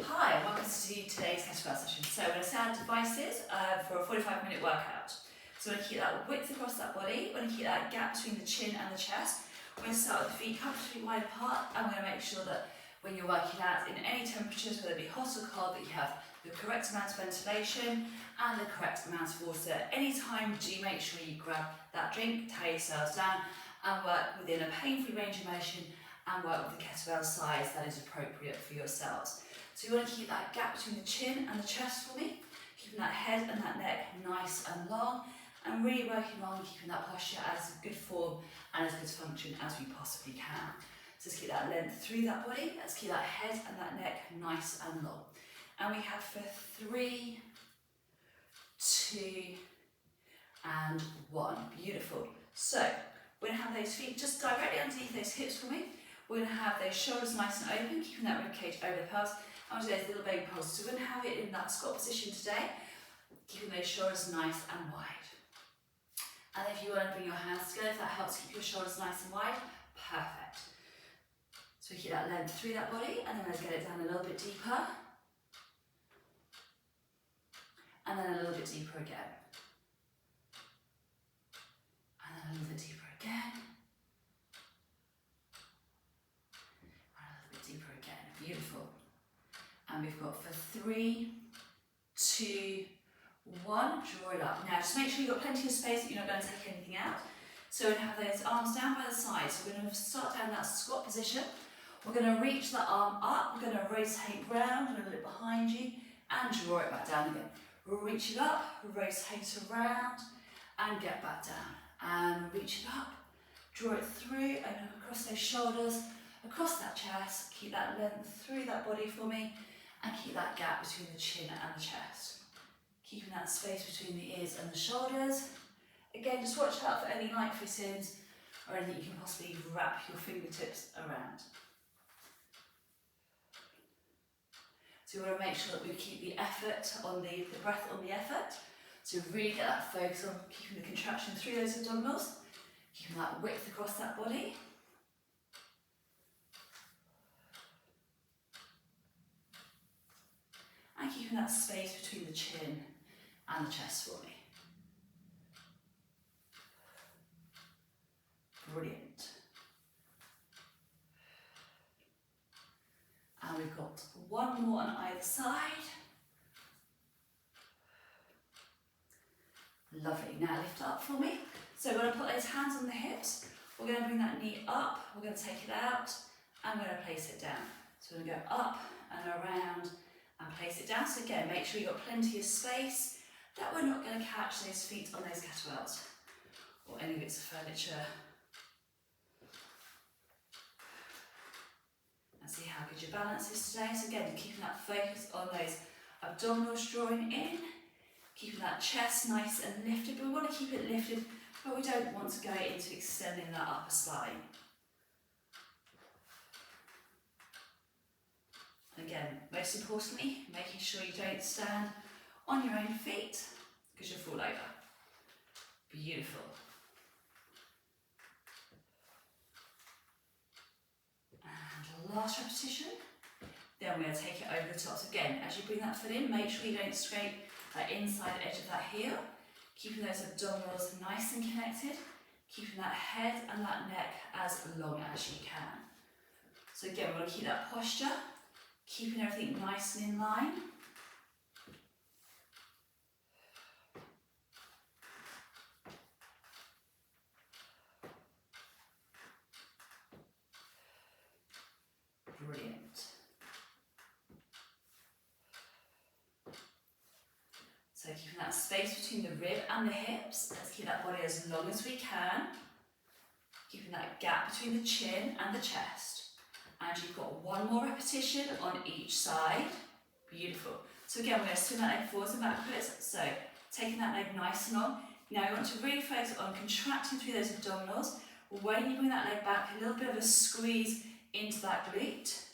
Hi, and welcome to today's kettlebell session. So we're going to set our devices for a 45-minute workout. So we're going to keep that width across that body, we're going to keep that gap between the chin and the chest. We're going to start with the feet comfortably wide apart, and we're going to make sure that when you're working out in any temperatures, whether it be hot or cold, that you have the correct amount of ventilation and the correct amount of water. Anytime, do make sure you grab that drink, tie yourselves down, and work within a pain-free range of motion, and work with the kettlebell size that is appropriate for yourselves. So you want to keep that gap between the chin and the chest for me, keeping that head and that neck nice and long, and really working on keeping that posture as good form and as good function as we possibly can. So let's keep that length through that body, let's keep that head and that neck nice and long. And we have for 3, 2, and 1. Beautiful. So we're going to have those feet just directly underneath those hips for me. We're going to have those shoulders nice and open, keeping that ribcage over the pelvis. And we'll do those little baby pulses. So we're going to have it in that squat position today, keeping those shoulders nice and wide. And if you want to bring your hands together, if that helps keep your shoulders nice and wide, perfect. So we keep that length through that body, and then let's get it down a little bit deeper. And then a little bit deeper again. And then a little bit deeper again. And a little bit deeper again. Beautiful. And we've got for 3, 2, 1, draw it up. Now just make sure you've got plenty of space, that you're not going to take anything out. So we're going to have those arms down by the side. So we're going to start down that squat position. We're going to reach the arm up, we're going to rotate round, a little bit behind you, and draw it back down again. We'll reach it up, rotate around, and get back down. And reach it up, draw it through, and across those shoulders, across that chest, keep that length through that body for me, and keep that gap between the chin and the chest. Keeping that space between the ears and the shoulders. Again, just watch out for any light fit-ins or anything you can possibly wrap your fingertips around. So we want to make sure that we keep the effort on the breath on the effort. So really get that focus on keeping the contraction through those abdominals, keeping that width across that body. And keeping that space between the chin and the chest for me. Brilliant. And we've got one more on either side. Lovely. Now lift up for me. So we're going to put those hands on the hips. We're going to bring that knee up. We're going to take it out. And we're going to place it down. So we're going to go up and around and place it down. So again, make sure you've got plenty of space, that we're not going to catch those feet on those kettlebells or any bits of furniture. And see how good your balance is today. So again, keeping that focus on those abdominals drawing in, keeping that chest nice and lifted. But we want to keep it lifted, but we don't want to go into extending that upper spine. Again, most importantly, making sure you don't stand on your own feet because you'll fall over. Beautiful. And last repetition. Then we're going to take it over the top. So again, as you bring that foot in, make sure you don't scrape that inside edge of that heel. Keeping those abdominals nice and connected. Keeping that head and that neck as long as you can. So again, we're going to keep that posture. Keeping everything nice and in line. Brilliant. So keeping that space between the rib and the hips. Let's keep that body as long as we can. Keeping that gap between the chin and the chest. And you've got one more repetition on each side. Beautiful. So again, we're going to swing that leg forwards and backwards. So taking that leg nice and long. Now we want to really focus on contracting through those abdominals. When you bring that leg back, a little bit of a squeeze into that glute.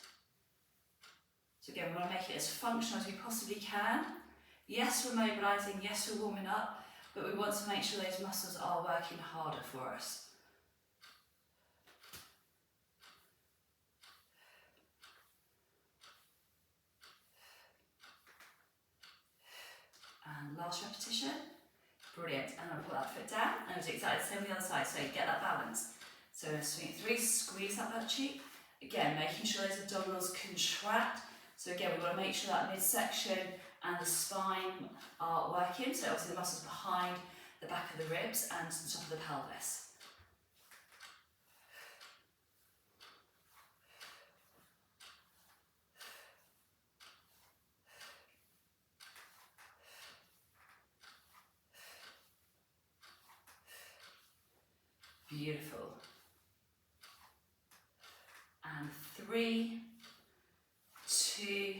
So again, we want to make it as functional as we possibly can. Yes, we're mobilising, yes, we're warming up, but we want to make sure those muscles are working harder for us. last repetition. Brilliant. And I'm going to put that foot down, and I'll do exactly the same on the other side, so you get that balance. So I'm going to swing it through, squeeze that butt cheek. Again, making sure those abdominals contract. So again, we've got to make sure that midsection and the spine are working. So obviously the muscles behind the back of the ribs and the top of the pelvis. Beautiful. And 3, 2,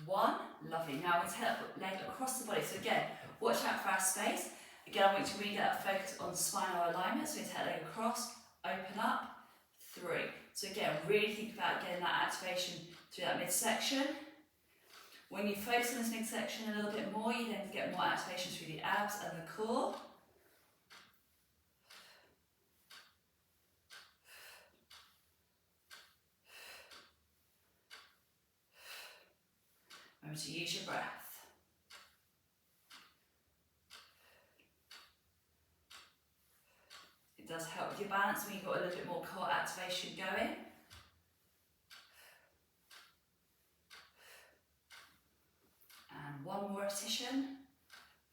1. Lovely. Now we're going to take that leg across the body. So again, watch out for our space. Again, I want you to really get that focus on spinal alignment. So we take that leg across, open up, 3. So again, really think about getting that activation through that midsection. When you focus on this midsection a little bit more, you then get more activation through the abs and the core. Remember to use your breath. It does help with your balance when you've got a little bit more core activation going. And one more repetition.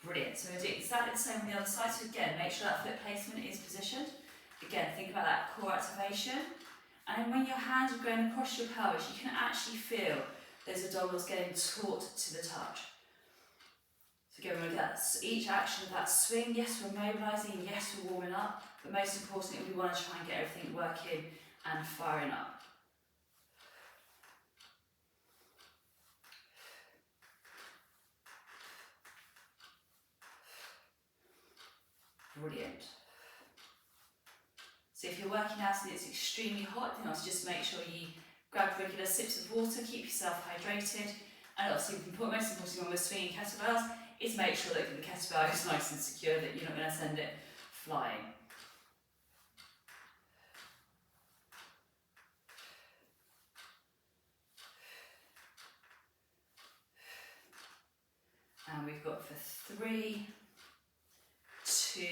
Brilliant. So we're going to do exactly the same on the other side. So again, make sure that foot placement is positioned. Again, think about that core activation. And then when your hands are going across your pelvis, you can actually feel those abdominals getting taut to the touch. So again, we're going to get each action of that swing. Yes, we're mobilising. Yes, we're warming up. But most importantly, we want to try and get everything working and firing up. Brilliant. So if you're working out and it's extremely hot, then also just make sure you grab regular sips of water, keep yourself hydrated. And obviously, most importantly when we're swinging kettlebells is make sure that the kettlebell is nice and secure, that you're not going to send it flying. And we've got for 3, 2,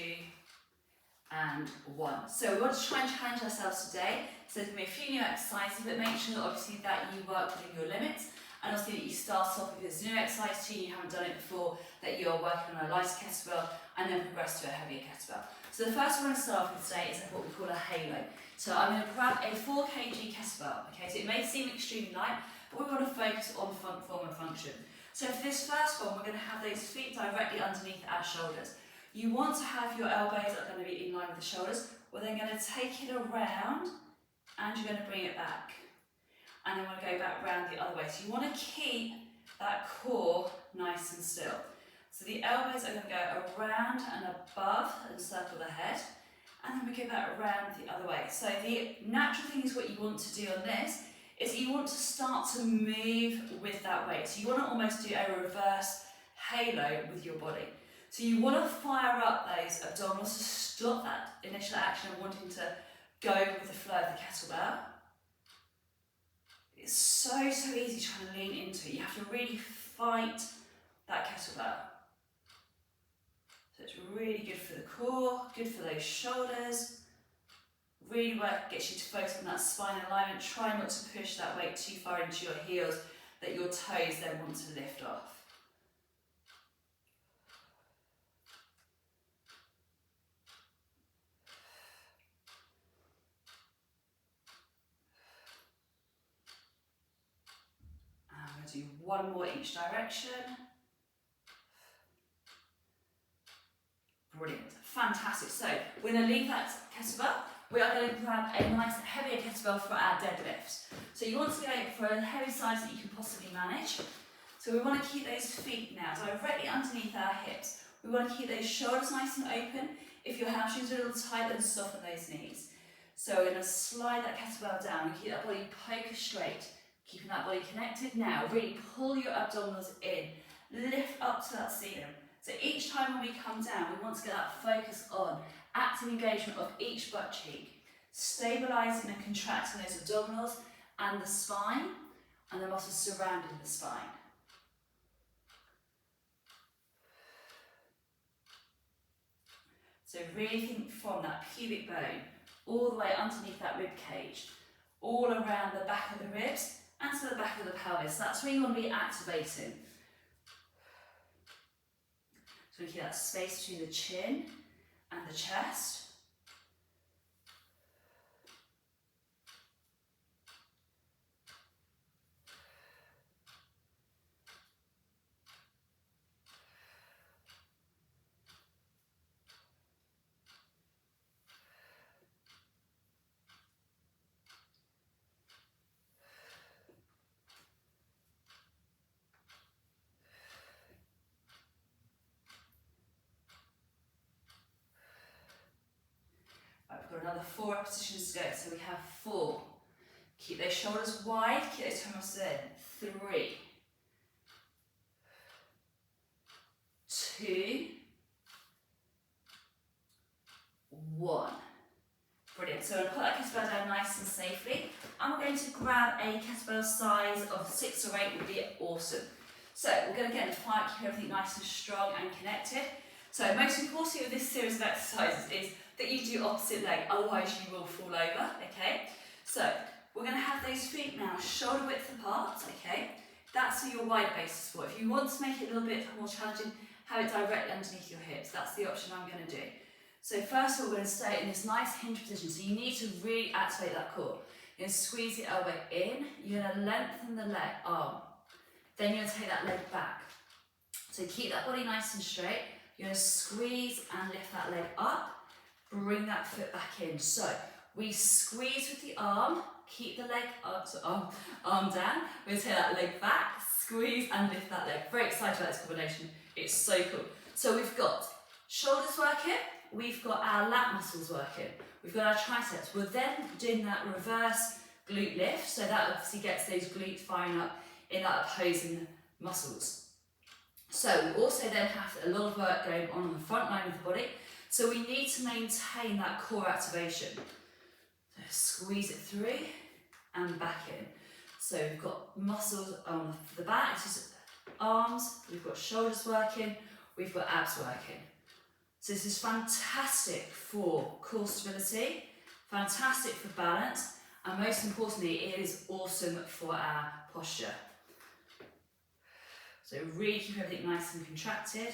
and 1. So we want to try and challenge ourselves today. So there's going to be a few new exercises, but make sure that obviously that you work within your limits, and obviously that you start off with this new exercise too, you haven't done it before, that you're working on a lighter kettlebell and then progress to a heavier kettlebell. So the first one we're going to start off with today is what we call a halo. So I'm going to grab a 4 kg kettlebell. Okay, so it may seem extremely light, but we want to focus on form and function. So for this first one, we're going to have those feet directly underneath our shoulders. You want to have your elbows are going to be in line with the shoulders. We're then going to take it around and you're going to bring it back. And then we're going to go back round the other way. So you want to keep that core nice and still. So the elbows are going to go around and above and circle the head. And then we go back around the other way. So the natural thing is what you want to do on this is you want to start to move with that weight. So you want to almost do a reverse halo with your body. So you want to fire up those abdominals to stop that initial action of wanting to go with the flow of the kettlebell. It's so easy trying to lean into it. You have to really fight that kettlebell. So it's really good for the core, good for those shoulders. Really gets you to focus on that spine alignment. Try not to push that weight too far into your heels that your toes then want to lift off. Do one more each direction. Brilliant, fantastic. So we're going to leave that kettlebell. We are going to grab a nice heavier kettlebell for our deadlifts. So you want to go for a heavy size that you can possibly manage. So we want to keep those feet now directly underneath our hips. We want to keep those shoulders nice and open. If your hamstrings are a little tight, then soften those knees. So we're going to slide that kettlebell down and keep that body poker straight. Keeping that body connected now, really pull your abdominals in, lift up to that ceiling. So each time when we come down, we want to get that focus on active engagement of each butt cheek, stabilising and contracting those abdominals and the spine and the muscles surrounding the spine. So really think from that pubic bone, all the way underneath that rib cage, all around the back of the ribs, and to the back of the pelvis. That's where you want to be activating. So we keep that space between the chin and the chest. Right, we've got another 4 repetitions to go. So we have 4. Keep those shoulders wide, keep those toe muscles in. 3, 2, 1. Brilliant. So we're going to put that kettlebell down nice and safely. And we're going to grab a kettlebell size of 6 or 8 would be awesome. So we're going to get in the fight, keep everything nice and strong and connected. So most importantly with this series of exercises is that you do opposite leg, otherwise you will fall over, okay? So we're going to have those feet now shoulder width apart, okay? That's for your wide base support. If you want to make it a little bit more challenging, have it directly underneath your hips. That's the option I'm going to do. So first of all, we're going to stay in this nice hinge position. So you need to really activate that core. You're going to squeeze the elbow in. You're going to lengthen the leg, arm. Then you're going to take that leg back. So keep that body nice and straight. You're going to squeeze and lift that leg up. Bring that foot back in. So we squeeze with the arm. Keep the leg up, so arm down. We're going to take that leg back. Squeeze and lift that leg. Very excited about this combination. It's so cool. So we've got shoulders working. We've got our lat muscles working. We've got our triceps. We're then doing that reverse glute lift. So that obviously gets those glutes firing up in that opposing muscles. So we also then have a lot of work going on the front line of the body. So we need to maintain that core activation. So squeeze it through and back in. So we've got muscles on the back, this is arms, we've got shoulders working, we've got abs working. So this is fantastic for core stability, fantastic for balance, and most importantly, it is awesome for our posture. So really keep everything nice and contracted.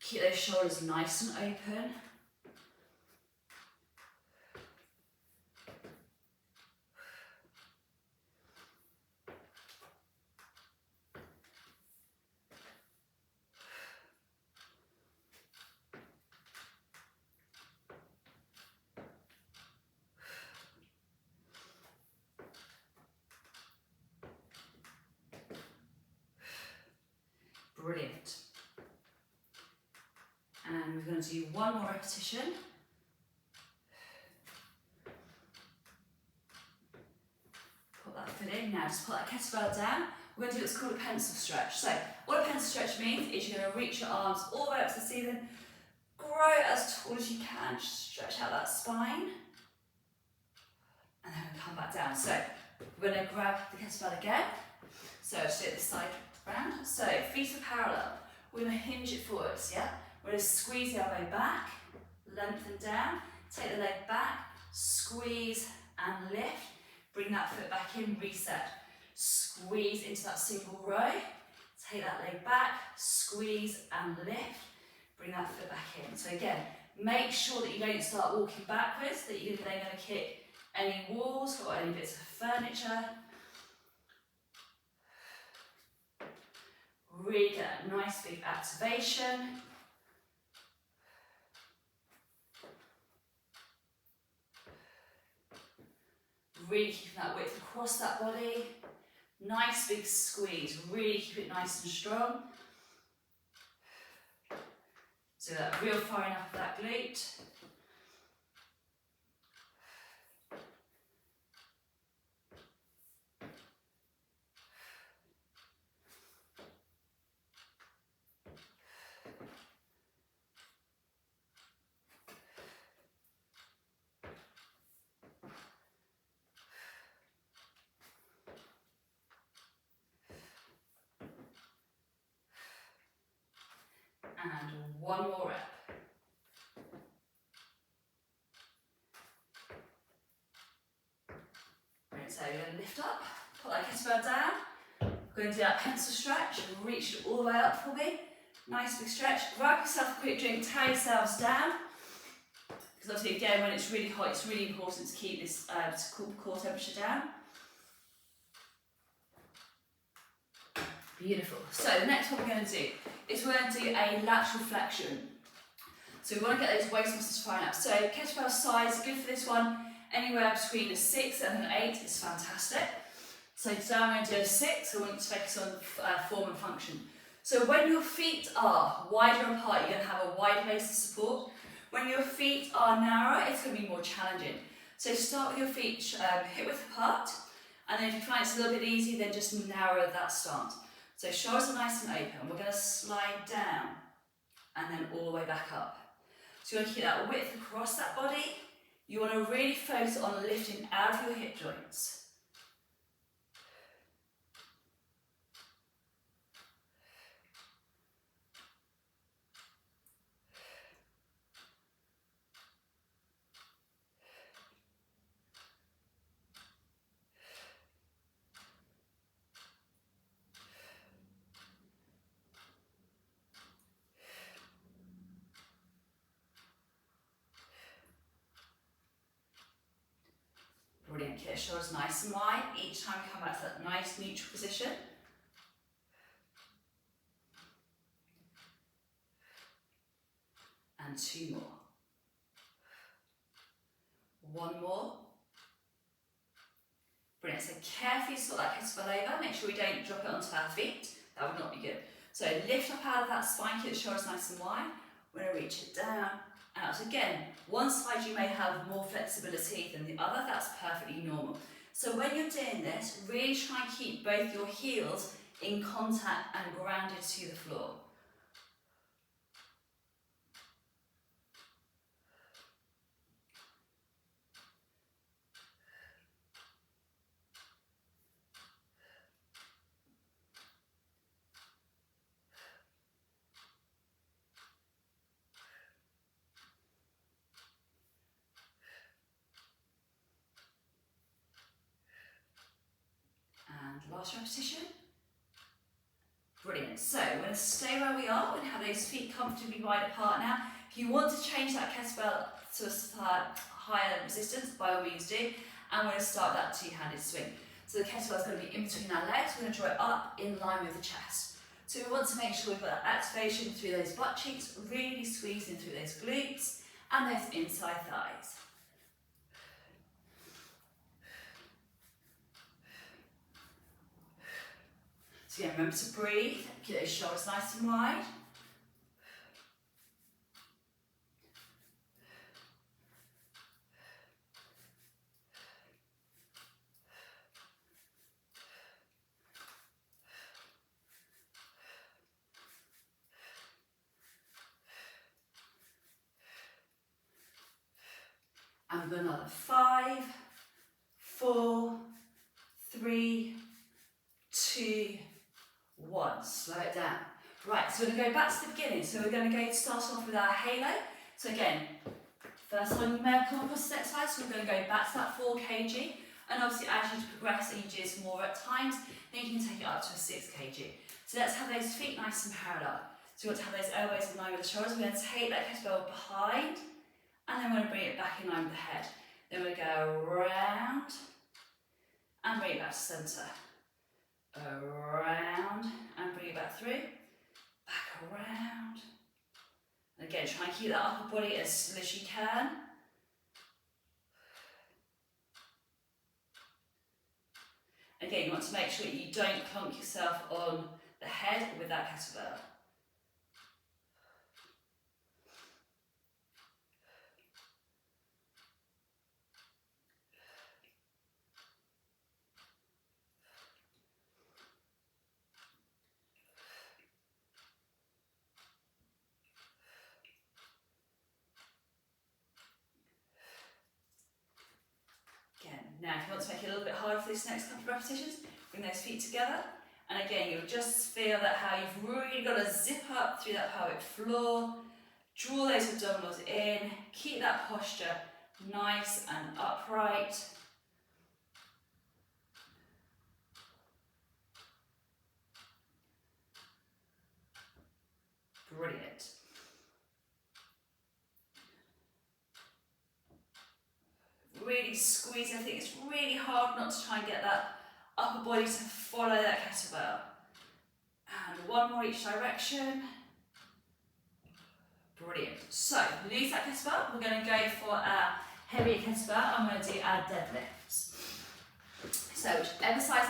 Keep those shoulders nice and open. Brilliant. And we're going to do one more repetition. Put that foot in. Now just put that kettlebell down. We're going to do what's called a pencil stretch. So what a pencil stretch means is you're going to reach your arms all the way up to the ceiling, grow as tall as you can, just stretch out that spine, and then we'll come back down. So we're going to grab the kettlebell again. So just do it this side round. So feet are parallel. We're going to hinge it forwards, yeah? We're going to squeeze the elbow back, lengthen down, take the leg back, squeeze and lift, bring that foot back in, reset. Squeeze into that single row, take that leg back, squeeze and lift, bring that foot back in. So again, make sure that you don't start walking backwards, that you're then going to kick any walls or any bits of furniture. Really get that nice big activation. Really keeping that width across that body. Nice big squeeze, really keep it nice and strong. So that real firing up of that glute. And one more rep. you're going to lift up, put that kettlebell down. We're going to do that pencil stretch, reach it all the way up for me. Nice big stretch. Grab yourself a quick drink, tie yourselves down. Because obviously again, when it's really hot, it's really important to keep this core temperature down. Beautiful. So the next one we're going to do is we're going to do a lateral flexion. So we want to get those waist muscles firing up. So kettlebell size, good for this one. Anywhere between a 6 and an 8 is fantastic. So today I'm going to do a 6. I want you to focus on form and function. So when your feet are wider apart, you're going to have a wider base of support. When your feet are narrower, it's going to be more challenging. So start with your feet hip width apart, and then if you find it's a little bit easy, then just narrow that stance. So shoulders are nice and open. We're going to slide down and then all the way back up. So you want to keep that width across that body. You want to really focus on lifting out of your hip joints. Brilliant, keep your shoulders nice and wide. Each time you come back to that nice neutral position. And 2 more. 1 more. Brilliant, so carefully sort that kettlebell over. Make sure we don't drop it onto our feet. That would not be good. So lift up out of that spine, keep the shoulders nice and wide. We're going to reach it down. Out. Again, one side you may have more flexibility than the other, that's perfectly normal. So when you're doing this, really try and keep both your heels in contact and grounded to the floor. Last repetition. Brilliant. So we're going to stay where we are. We're going to have those feet comfortably wide apart now. If you want to change that kettlebell to a higher resistance, by all means do. And we're going to start that two-handed swing. So the kettlebell is going to be in between our legs. We're going to draw it up in line with the chest. So we want to make sure we've got that activation through those butt cheeks, really squeezing through those glutes and those inside thighs. So again, remember to breathe, keep those shoulders nice and wide. And another 5, 4, 3, 2, 1. Slow it down. Right, so we're going to go back to the beginning. So we're going to start off with our halo. So again, first time you may have come across this exercise, so we're going to go back to that 4 kg. And obviously as you progress and you do this more at times, then you can take it up to a 6 kg. So let's have those feet nice and parallel. So we want to have those elbows in line with the shoulders. We're going to take that kettlebell behind, and then we're going to bring it back in line with the head. Then we're going to go around, and bring it back to centre. Around, and bring it back through. Back around. And again, try and keep that upper body as still as you can. Again, you want to make sure that you don't plonk yourself on the head with that kettlebell. Now, if you want to make it a little bit harder for this next couple of repetitions, bring those feet together. And again, you'll just feel that how you've really got to zip up through that pelvic floor, draw those abdominals in, keep that posture nice and upright. really squeeze everything. It's really hard not to try and get that upper body to follow that kettlebell. And one more each direction. Brilliant. So, lose that kettlebell. We're going to go for our heavier kettlebell. I'm going to do our deadlifts. So, whichever size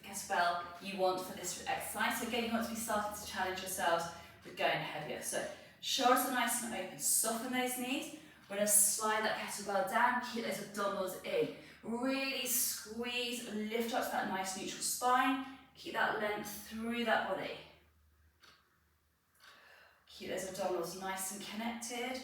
kettlebell you want for this exercise. So again, you want to be starting to challenge yourselves with going heavier. So, shoulders are nice and open. Soften those knees. We're going to slide that kettlebell down. Keep those abdominals in. Really squeeze, lift up to that nice neutral spine. Keep that length through that body. Keep those abdominals nice and connected.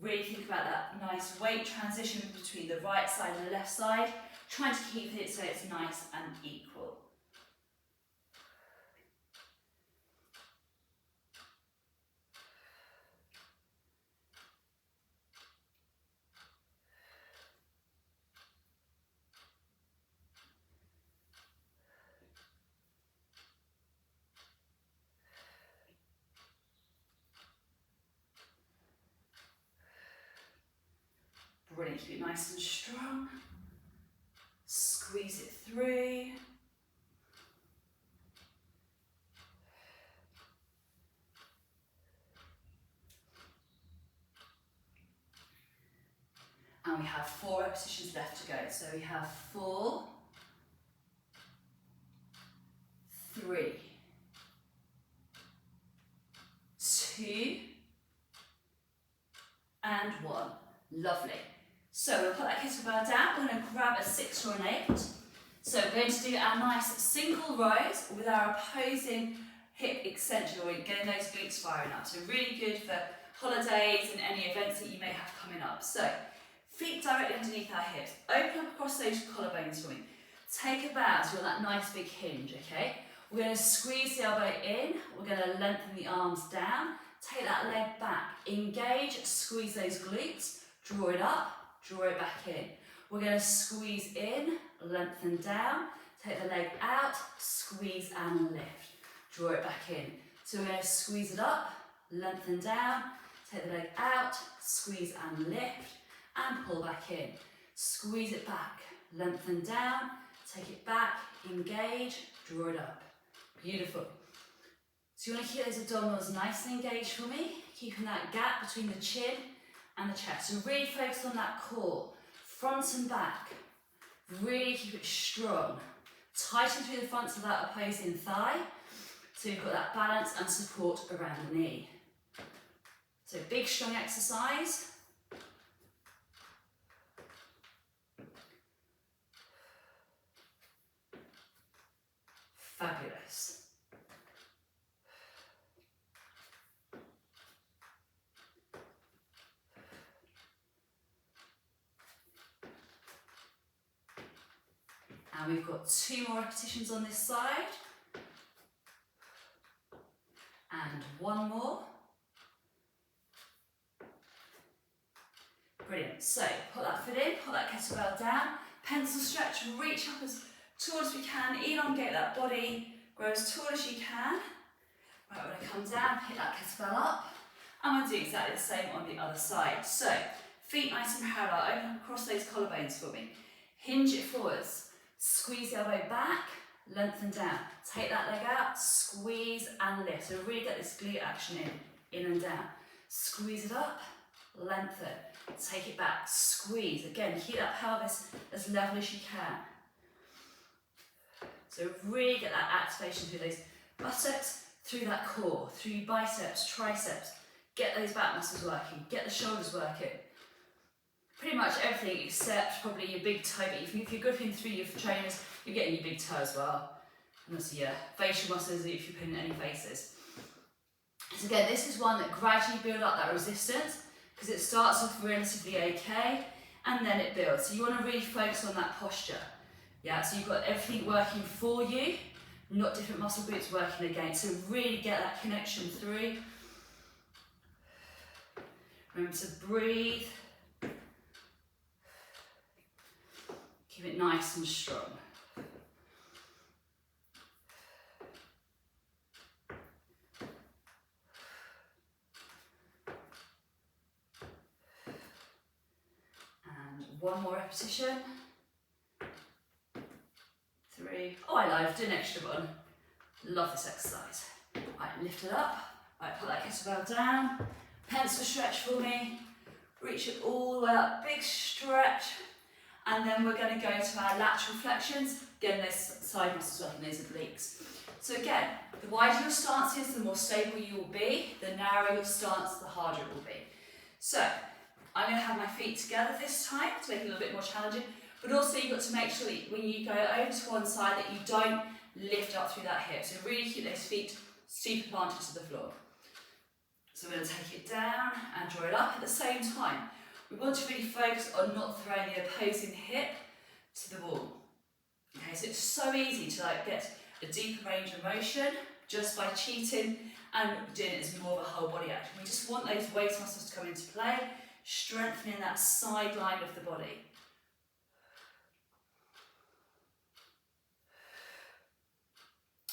Really think about that nice weight transition between the right side and the left side, trying to keep it so it's nice and equal. Brilliant, keep it nice and strong. Squeeze it through. And we have 4 repetitions left to go. So we have 4, 3, 2, and 1. Lovely. So we'll put that kettlebell down. We're going to grab a 6 or an 8. So we're going to do our nice single rows with our opposing hip extension, or getting those glutes firing up. So really good for holidays and any events that you may have coming up. So feet directly underneath our hips. Open up across those collarbones for me. Take a bow so you've got that nice big hinge, okay? We're going to squeeze the elbow in. We're going to lengthen the arms down. Take that leg back. Engage, squeeze those glutes. Draw it up, draw it back in. We're going to squeeze in, lengthen down. Take the leg out, squeeze and lift. Draw it back in. So we're going to squeeze it up, lengthen down. Take the leg out, squeeze and lift. And pull back in. Squeeze it back, lengthen down, take it back, engage, draw it up. Beautiful. So you want to keep those abdominals nice and engaged for me, keeping that gap between the chin and the chest. So really focus on that core, front and back. Really keep it strong. Tighten through the fronts of that opposing thigh, so you've got that balance and support around the knee. So big strong exercise. Fabulous. And we've got 2 more repetitions on this side. And 1 more. Brilliant. So put that foot in, put that kettlebell down, pencil stretch, reach up as tall as we can, elongate that body, grow as tall as you can. Right, we're going to come down, pick that kettlebell up, and we'll do exactly the same on the other side. So, feet nice and parallel, open up across those collarbones for me. Hinge it forwards, squeeze the elbow back, lengthen down. Take that leg out, squeeze and lift. So really get this glute action in and down. Squeeze it up, lengthen, take it back, squeeze. Again, keep that pelvis as level as you can. So really get that activation through those buttocks, through that core, through your biceps, triceps. Get those back muscles working, get the shoulders working. Pretty much everything except probably your big toe, but if you're gripping through your trainers, you're getting your big toe as well. And also your facial muscles if you're putting any faces. So again, this is one that gradually builds up that resistance, because it starts off relatively okay, and then it builds. So you want to really focus on that posture. Yeah, so you've got everything working for you, not different muscle groups working against. So really get that connection through. Remember to breathe. Keep it nice and strong. one more repetition. 3. Oh, I lied, do an extra one. Love this exercise. Right, lift it up. Right, put that kettlebell down. Pencil stretch for me. Reach it all the way up, big stretch. And then we're going to go to our lateral flexions. Again, those side muscles working those obliques. So again, the wider your stance is, the more stable you will be. The narrower your stance, the harder it will be. So I'm going to have my feet together this time to make it a little bit more challenging. But also you've got to make sure that when you go over to one side that you don't lift up through that hip. So really keep those feet super planted to the floor. So we're going to take it down and draw it up. At the same time, we want to really focus on not throwing the opposing hip to the wall. Okay, so it's so easy to get a deeper range of motion just by cheating and doing it as more of a whole body action. We just want those waist muscles to come into play, strengthening that side line of the body.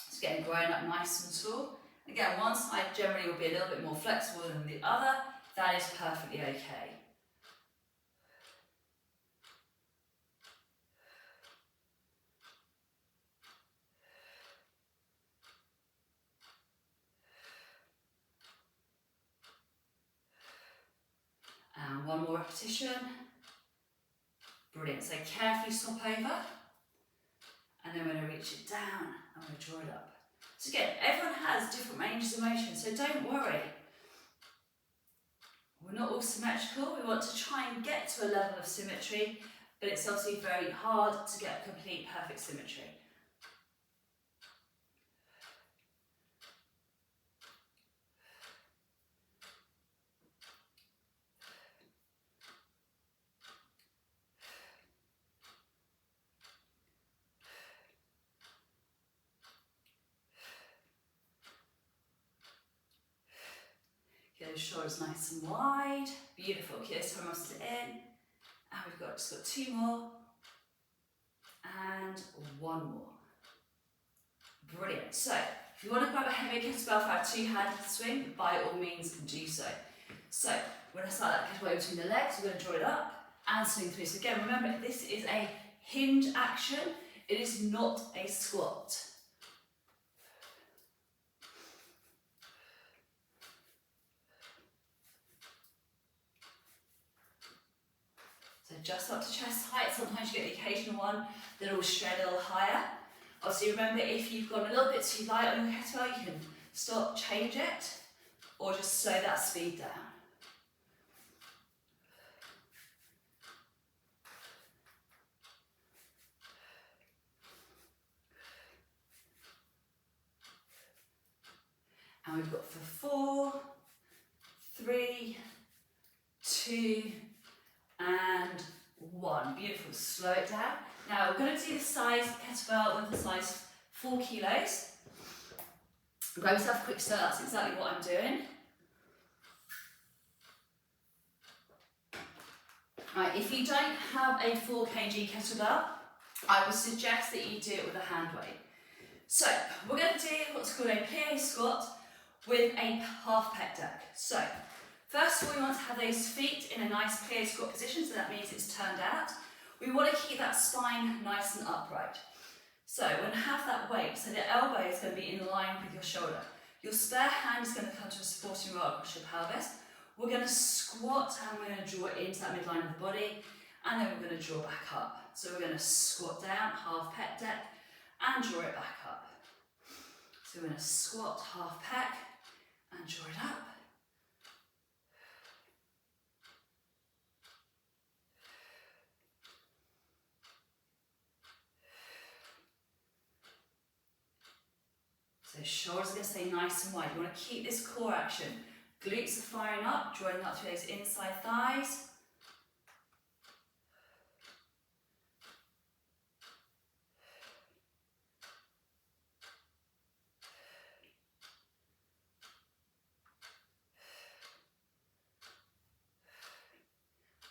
It's getting grown up nice and tall. Again, one side generally will be a little bit more flexible than the other. That is perfectly okay. And one more repetition. Brilliant. So carefully swap over. And then we're going to reach it down and we're going to draw it up. So again, everyone has different ranges of motion, so don't worry. We're not all symmetrical. We want to try and get to a level of symmetry, but it's obviously very hard to get complete perfect symmetry. Get those shoulders nice and wide. Beautiful. Keep those toe muscles in. And we've just got 2 more. And 1 more. Brilliant. So, if you want to grab a heavy kettlebell for our 2-handed swing, by all means do so. So, we're going to start that kettlebell between the legs. We're going to draw it up and swing through. So again, remember, this is a hinge action. It is not a squat. So just up to chest height. Sometimes you get the occasional one that will shred a little higher. Obviously remember, if you've gone a little bit too light on your kettlebell, you can stop, change it, or just slow that speed down. And we've got for 4, 3, 2, and 1. Beautiful. Slow it down. Now we're going to do the size kettlebell with the size 4 kilos. Grab yourself a quick stir. That's exactly what I'm doing. Right, if you don't have a 4 kg kettlebell, I would suggest that you do it with a hand weight. So we're going to do what's called a plie squat with a half pec deck. So first of all, we want to have those feet in a nice plie squat position, so that means it's turned out. We want to keep that spine nice and upright. So we're going to have that weight, so the elbow is going to be in line with your shoulder. Your spare hand is going to come to a supporting roll across your pelvis. We're going to squat and we're going to draw it into that midline of the body, and then we're going to draw back up. So we're going to squat down, half pec deck, and draw it back up. So we're going to squat, half pec, and draw it up. So shoulders are going to stay nice and wide. You want to keep this core action. Glutes are firing up, drawing up through those inside thighs.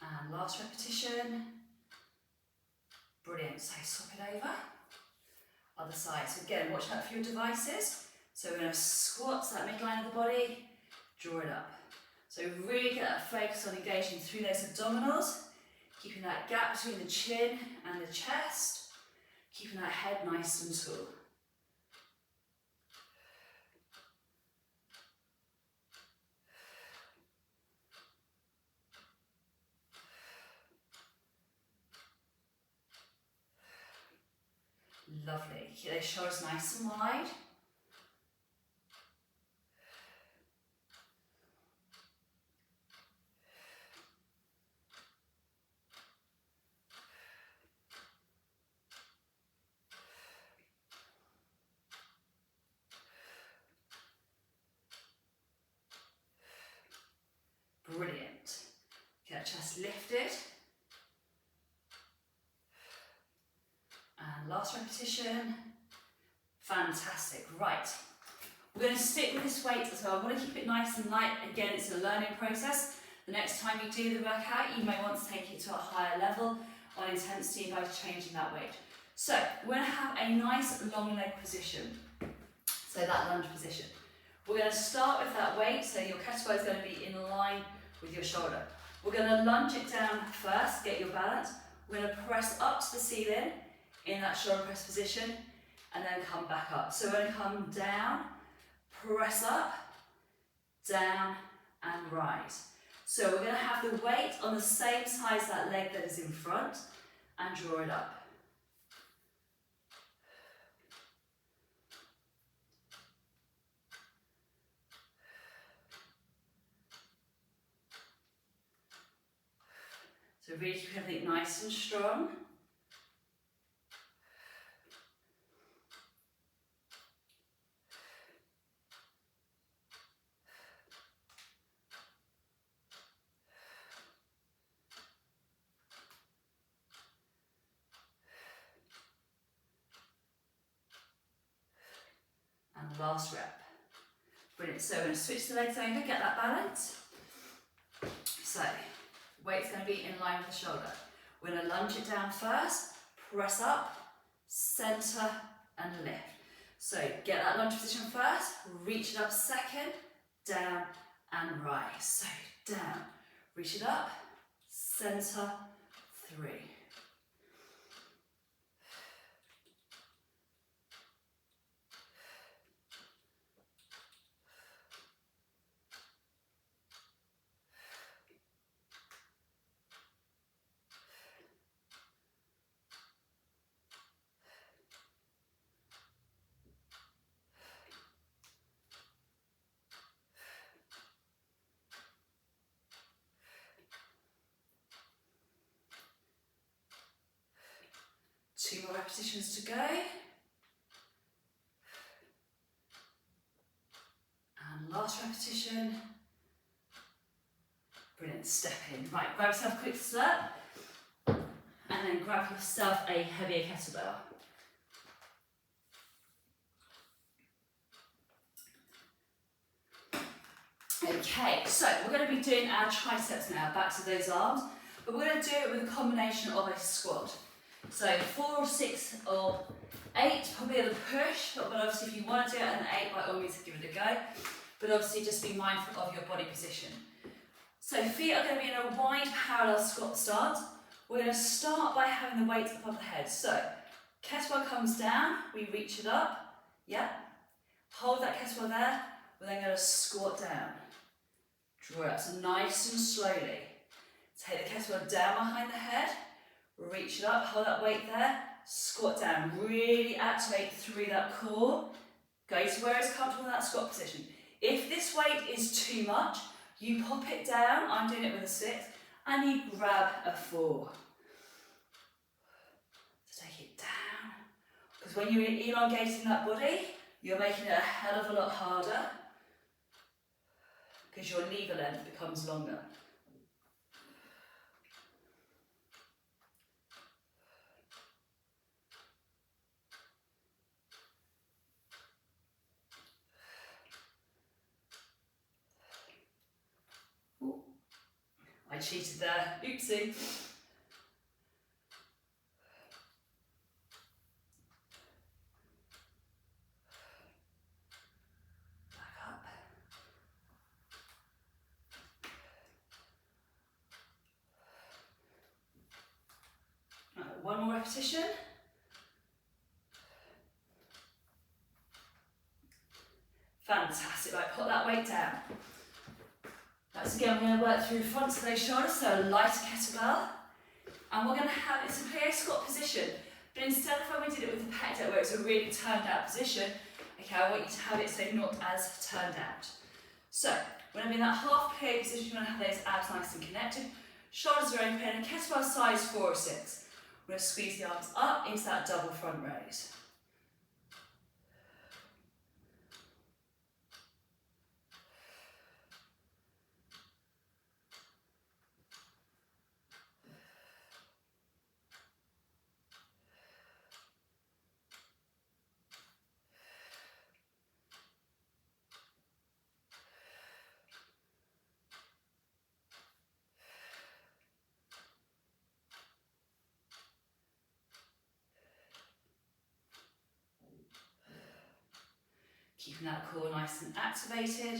And last repetition. Brilliant. So swap it over. Other side. So again, watch out for your devices. So we're going to squat to that midline of the body, draw it up. So really get that focus on engaging through those abdominals, Keeping that gap between the chin and the chest. Keeping that head nice and tall. Lovely. Keep those shoulders nice and wide. Brilliant. Get that chest lifted. And last repetition. Fantastic. Right. We're going to stick with this weight as well. I want to keep it nice and light. Again, it's a learning process. The next time you do the workout, you may want to take it to a higher level on intensity by changing that weight. So we're going to have a nice long leg position. So that lunge position. We're going to start with that weight. So your kettlebell is going to be in line with your shoulder. We're going to lunge it down first, get your balance. We're going to press up to the ceiling in that shoulder press position and then come back up. So we're going to come down, press up, down and rise. So we're going to have the weight on the same side as that leg that is in front and draw it up. So really keep everything nice and strong. And last rep. Brilliant. So we're going to switch the legs over, get that balance. So weight's going to be in line with the shoulder. We're going to lunge it down first, press up, centre and lift. So get that lunge position first, reach it up second, down and rise. So down, reach it up, centre, 3. Two more repetitions to go. And last repetition. Brilliant, step in. Right, grab yourself a quick slurp. And then grab yourself a heavier kettlebell. Okay, so we're going to be doing our triceps now, back to those arms. But we're going to do it with a combination of a squat. So 4 or 6 or 8, probably at a push, but obviously if you want to do it at an 8, by all means give it a go. But obviously just be mindful of your body position. So feet are going to be in a wide parallel squat stance. We're going to start by having the weight above the head. So kettlebell comes down, we reach it up, yeah. Hold that kettlebell there, we're then going to squat down. Draw it up, so nice and slowly. Take the kettlebell down behind the head, reach it up, hold that weight there, squat down. Really activate through that core. Go to where it's comfortable in that squat position. If this weight is too much, you pop it down, I'm doing it with a 6, and you grab a 4. So take it down, because when you're elongating that body, you're making it a hell of a lot harder, because your lever length becomes longer. Ooh, I cheated there, oopsie. repetition. Fantastic, right, put that weight down. That's again, we're going to work through front to those shoulders, so a lighter kettlebell. And we're going to have, it's a plie squat position, but instead of when we did it with the pec deck where it's a really turned out position, okay, I want you to have it so not as turned out. So, when I'm in that half plie position, you want to have those abs nice and connected, shoulders are open, and kettlebell size 4 or 6. We're going to squeeze the arms up into that double front raise. Keeping that core nice and activated.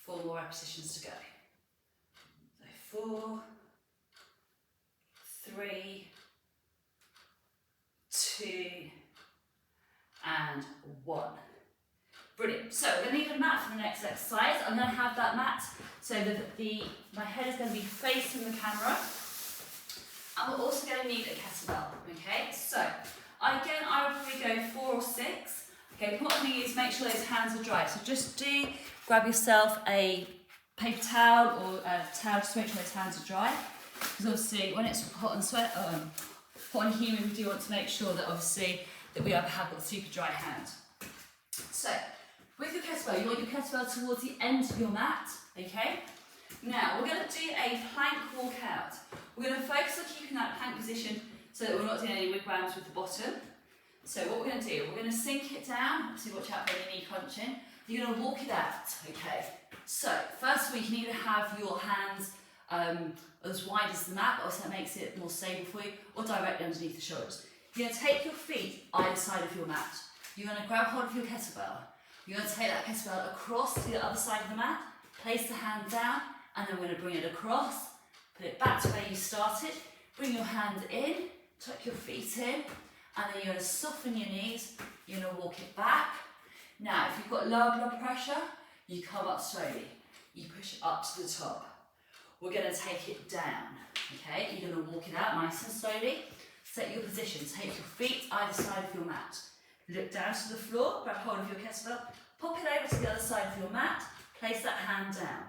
Four more repetitions to go. So 4, 3, 2, and 1. Brilliant. So we're going to need a mat for the next exercise. I'm going to have that mat so that my head is going to be facing the camera. And we're also going to need a kettlebell. Okay, so again, I would probably go 4 or 6. Okay, the important thing is make sure those hands are dry. So just do grab yourself a paper towel or a towel just to make sure those hands are dry. Because obviously when it's hot and hot and humid, we do want to make sure that obviously that we have got super dry hands. So with your kettlebell, you want your kettlebell towards the end of your mat, okay? Now, we're going to do a plank walkout. We're going to focus on keeping that plank position so that we're not doing any wigwams with the bottom. So what we're going to do, we're going to sink it down, obviously watch out for any knee crunching. You're going to walk it out, okay? So, first of all, you can either have your hands as wide as the mat, but also that makes it more stable for you, or directly underneath the shoulders. You're going to take your feet either side of your mat. You're going to grab hold of your kettlebell. You're going to take that kettlebell across to the other side of the mat, place the hand down, and then we're going to bring it across, put it back to where you started, bring your hand in, tuck your feet in, and then you're going to soften your knees, you're going to walk it back. Now, if you've got lower blood pressure, you come up slowly. You push it up to the top. We're going to take it down, okay? You're going to walk it out nice and slowly. Set your position, take your feet either side of your mat. Look down to the floor, grab hold of your kettlebell, pop it over to the other side of your mat, place that hand down.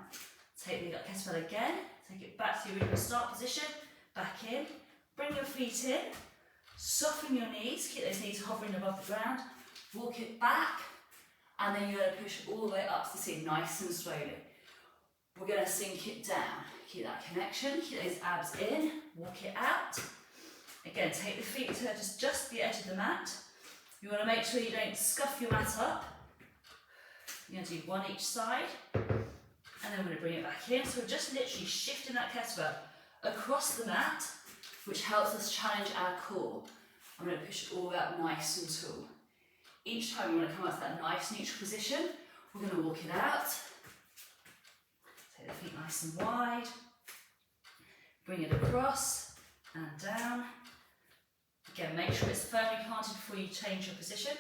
Take the kettlebell again, take it back to your original start position, back in, bring your feet in, soften your knees, keep those knees hovering above the ground, walk it back, and then you're going to push all the way up to the ceiling, nice and slowly. We're going to sink it down, keep that connection, keep those abs in, walk it out. Again, take the feet to just the edge of the mat. You want to make sure you don't scuff your mat up. You're going to do one each side, and then we're going to bring it back in. So we're just literally shifting that kettlebell across the mat, which helps us challenge our core. I'm going to push it all out nice and tall. Each time we want to come up to that nice neutral position, we're going to walk it out. Take the feet nice and wide. Bring it across and down. Again, make sure it's firmly planted before you change your position.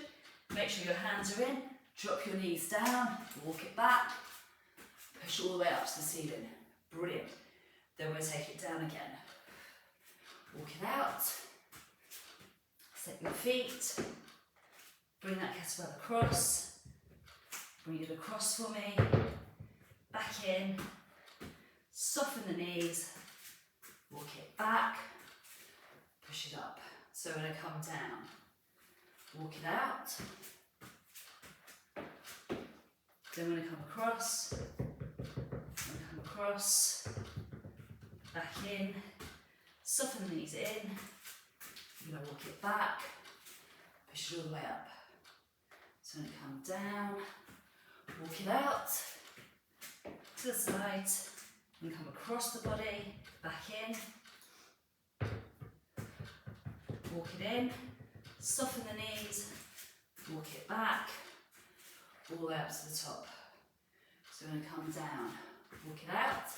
Make sure your hands are in. Drop your knees down. Walk it back. Push all the way up to the ceiling. Brilliant. Then we'll take it down again. Walk it out. Set your feet. Bring that kettlebell across. Bring it across for me. Back in. Soften the knees. Walk it back. Push it up. So we're going to come down. Walk it out. Then we're going to come across. Come across. Back in. Soften the knees in. You're going to walk it back. Push it all the way up. So I'm going to come down, walk it out, to the side, and come across the body, back in, walk it in, soften the knees, walk it back, all the way up to the top. So we're going to come down, walk it out,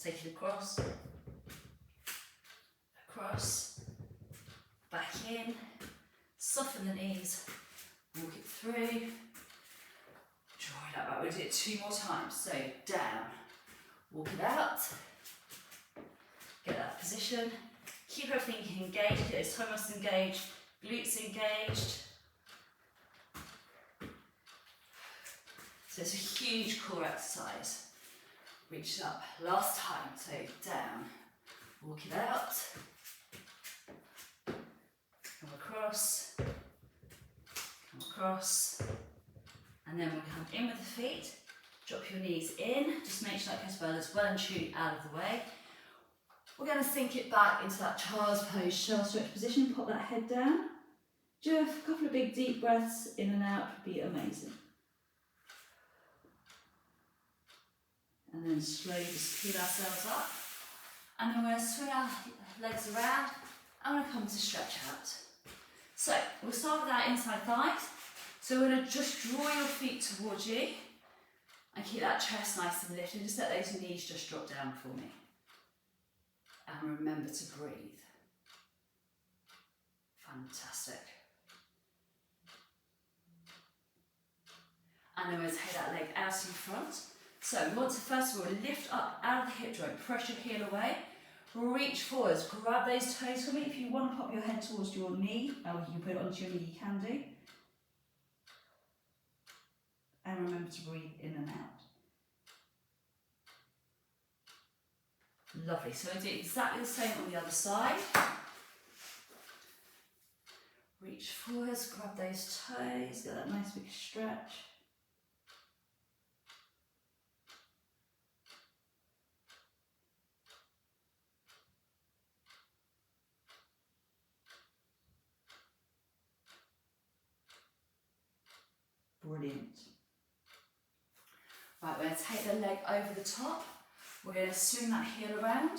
take it across, back in, soften the knees, walk it through, draw it up. We'll do it 2 more times. So down, walk it out, get that position, keep everything engaged, get those toe muscles engaged, glutes engaged. So it's a huge core exercise. Reach it up, last time, so down, walk it out, come across, and then we'll come in with the feet, drop your knees in, just make sure that kettle bell is well and truly out of the way. We're going to sink it back into that child's pose shell stretch position, pop that head down, do a couple of big deep breaths in and out, would be amazing. And then slowly just peel ourselves up. And then we're going to swing our legs around and we're going to come to stretch out. So we'll start with our inside thighs. So we're going to just draw your feet towards you and keep that chest nice and lifted. Just let those knees just drop down for me. And remember to breathe. Fantastic. And then we're going to take that leg out in front. So we want to first of all lift up out of the hip joint, press your heel away, reach forwards, grab those toes for me. If you want to pop your head towards your knee, or you can put it onto your knee, you can do. And remember to breathe in and out. Lovely, so we'll do exactly the same on the other side. Reach forwards, grab those toes, get that nice big stretch. Brilliant. Right, we're going to take the leg over the top. We're going to swing that heel around.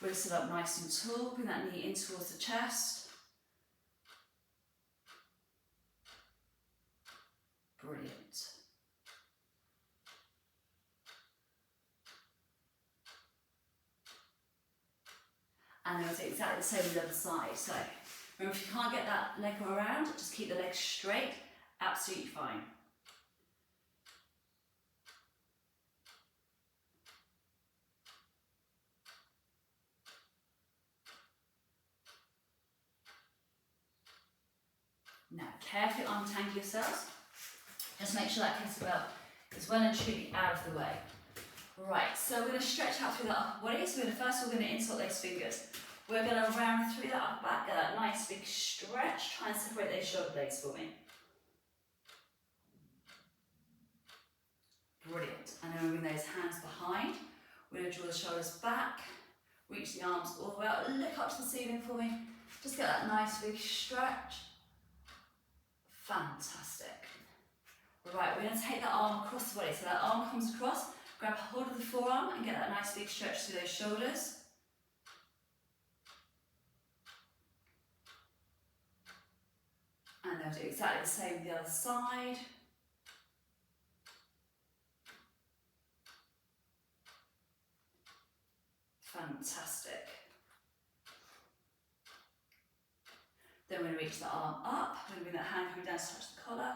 We're going to sit up nice and tall, bring that knee in towards the chest. Brilliant. And then we'll do exactly the same on the other side. So remember, if you can't get that leg around, just keep the legs straight. Absolutely fine. Now, carefully untangle yourselves. Just make sure that kettlebell is well and truly out of the way. Right, so we're going to stretch out through that upper body. So first we're going to insert those fingers. We're going to round through that upper back, get that nice big stretch. Try and separate those shoulder blades for me. Brilliant. And then we'll bring those hands behind. We're going to draw the shoulders back, reach the arms all the way up, look up to the ceiling for me. Just get that nice big stretch. Fantastic. Right, we're going to take that arm across the body. So that arm comes across, grab hold of the forearm and get that nice big stretch through those shoulders. And then do exactly the same with the other side. Fantastic. Then we're going to reach the arm up. We're going to bring that hand coming down to touch the collar.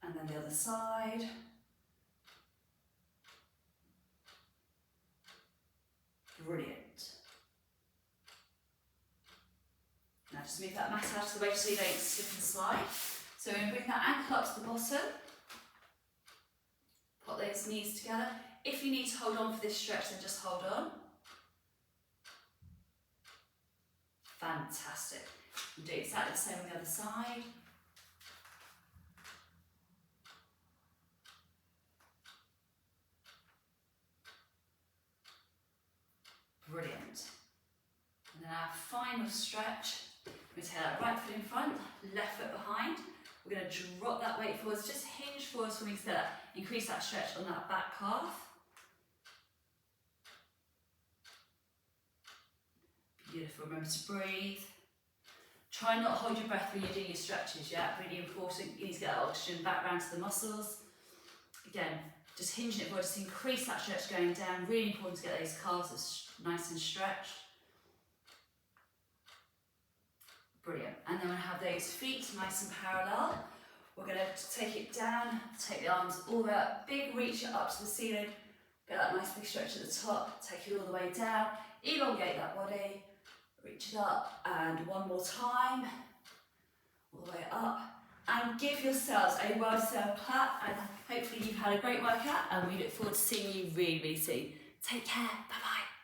And then the other side. Brilliant. Now just move that mat out of the way so you don't slip and slide. So we're going to bring that ankle up to the bottom. Put those knees together. If you need to hold on for this stretch, then just hold on. Fantastic. We'll do exactly the same on the other side. Brilliant. And then our final stretch, we're going to take that right foot in front, left foot behind. We're going to drop that weight forwards, just hinge forwards when we set that. Increase that stretch on that back calf. Beautiful. Remember to breathe. Try not to hold your breath when you're doing your stretches, yeah? Really important. You need to get that oxygen back round to the muscles. Again, just hinging it forward, just increase that stretch going down. Really important to get those calves nice and stretched. Brilliant. And then we'll have those feet nice and parallel. We're going to take it down, take the arms all the way up, big reach it up to the ceiling. Get that nice big stretch at the top, take it all the way down, elongate that body, reach it up, and one more time, all the way up. And give yourselves a well-deserved clap, and hopefully you've had a great workout, and we look forward to seeing you really, really soon. Take care, bye-bye.